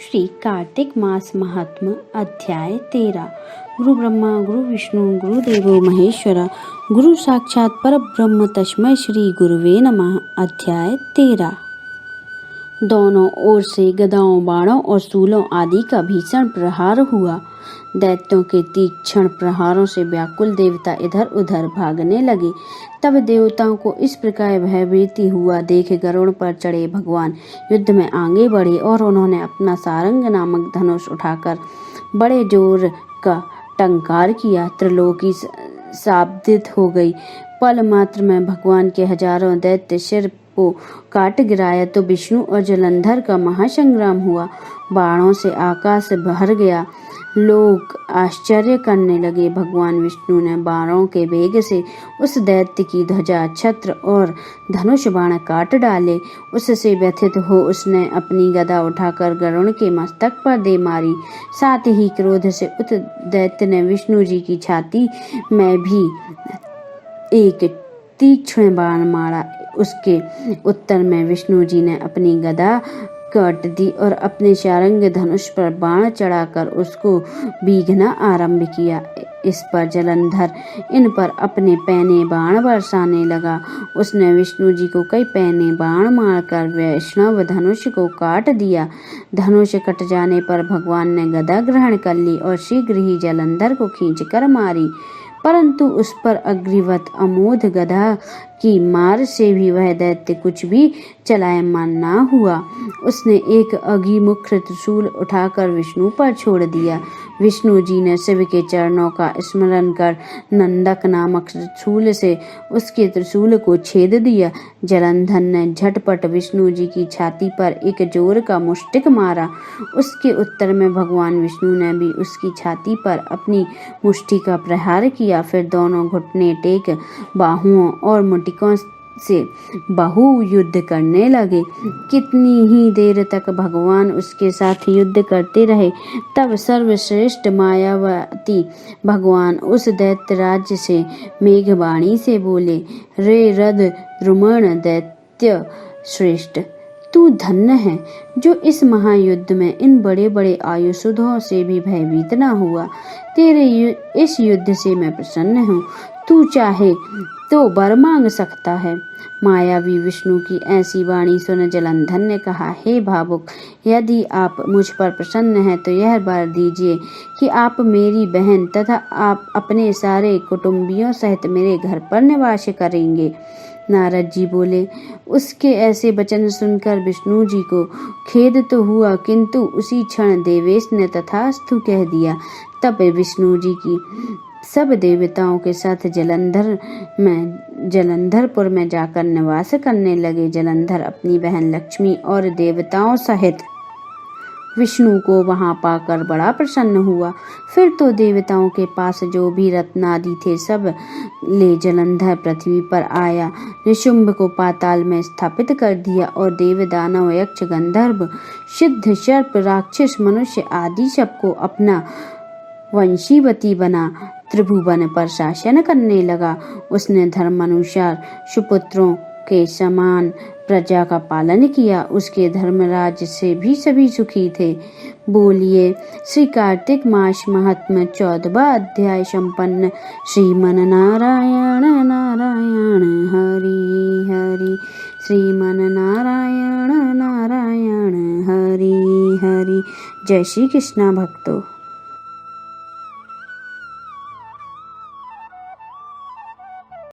श्री कार्तिक मास महात्म अध्याय 13। गुरु ब्रह्मा गुरु विष्णु गुरुदेवो महेश्वरा गुरु साक्षात परब्रह्म तस्मै श्री गुरुवे नमः। अध्याय 13। दोनों ओर से गदाओं बाणों और शूलों आदि का भीषण प्रहार हुआ। दैत्यों के तीक्ष्ण प्रहारों से व्याकुल देवता इधर उधर भागने लगे। तब देवताओं को इस प्रकार भयभीति हुआ देख गरुड़ पर चढ़े भगवान युद्ध में आगे बढ़े और उन्होंने अपना सारंग नामक धनुष उठाकर बड़े जोर का टंकार किया। त्रिलोकी शाब्दित हो गई। पल मात्र में भगवान के हजारों दैत्य सिर को काट गिराया तो विष्णु और जलंधर का महासंग्राम हुआ। बाणों से आकाश भर गया। लोग आश्चर्य करने लगे। भगवान विष्णु ने बाणों के वेग से उस दैत्य की ध्वजा छत्र और धनुष बाण काट डाले। उससे व्यथित हो उसने अपनी गदा उठाकर गरुड़ के मस्तक पर दे मारी। साथ ही क्रोध से उस दैत्य ने विष्णु जी की छाती में भी एक तीक्ष्ण बाण मारा। उसके उत्तर में विष्णु जी ने अपनी गदा काट दी और अपने सारंग धनुष पर बाण चढ़ाकर उसको बीघना आरंभ किया। इस पर जलंधर इन पर अपने पैने बाण बरसाने लगा। उसने विष्णु जी को कई पैने बाण मारकर वैष्णव धनुष को काट दिया। धनुष कट जाने पर भगवान ने गदा ग्रहण कर ली और शीघ्र ही जलंधर को खींचकर मारी, परंतु उस पर अग्निवत अमोघ गदा की मार से भी वह दैत्य कुछ भी चलायमान ना हुआ। उसने एक अग्निमुख त्रिशूल उठाकर विष्णु पर छोड़ दिया। विष्णु जी ने शिव के चरणों का स्मरण कर नंदक नामक त्रिशूल से उसके त्रिशूल को छेद दिया। जलंधर ने झटपट विष्णु जी की छाती पर एक जोर का मुष्टिक मारा। उसके उत्तर में भगवान विष्णु ने भी उसकी छाती पर अपनी मुष्टि का प्रहार किया। फिर दोनों घुटने टेक बाहुओं और मुटिकों से बहु युद्ध करने लगे। कितनी ही देर तक भगवान उसके साथ युद्ध करते रहे। तब सर्वश्रेष्ठ मायावती भगवान उस दैत्य राज्य से मेघवाणी से बोले, रे रद द्रुमण दैत्य श्रेष्ठ, तू धन्य है जो इस महायुद्ध में इन बड़े बड़े आयुधों से भी भयभीत न हुआ। तेरे इस युद्ध से मैं प्रसन्न हूँ। तू चाहे तो वर मांग सकता है। मायावी विष्णु की ऐसी वाणी सुन जलंधर ने कहा, हे भावुक, यदि आप मुझ पर प्रसन्न हैं तो यह वर दीजिए कि आप मेरी बहन तथा आप अपने सारे कुटुंबियों सहित मेरे घर पर निवास करेंगे। नारद जी बोले। उसके ऐसे वचन सुनकर विष्णु जी को खेद तो हुआ, किंतु उसी क्षण देवेश ने तथास्तु कह दिया। तब विष्णु जी की सब देवताओं के साथ जलंधरपुर में जाकर निवास करने लगे। जलंधर अपनी बहन लक्ष्मी और देवताओं सहित विष्णु को वहां पाकर बड़ा प्रसन्न हुआ। फिर तो देवताओं के पास जो भी रत्नादि थे सब ले जलंधर पृथ्वी पर आया। निशुंभ को पाताल में स्थापित कर दिया और देव दानव यक्ष गंधर्व सिद्ध सर्प राक्षस मनुष्य आदि सबको अपना वंशीवती बना त्रिभुवन पर शासन करने लगा। उसने धर्मानुसार सुपुत्रों के समान प्रजा का पालन किया। उसके धर्मराज से भी सभी सुखी थे। बोलिए श्री कार्तिक मास महात्म्य 14वां अध्याय संपन्न। श्रीमन नारायण नारायण हरि हरि। श्रीमन नारायण नारायण हरि हरि। जय श्री कृष्ण भक्तों।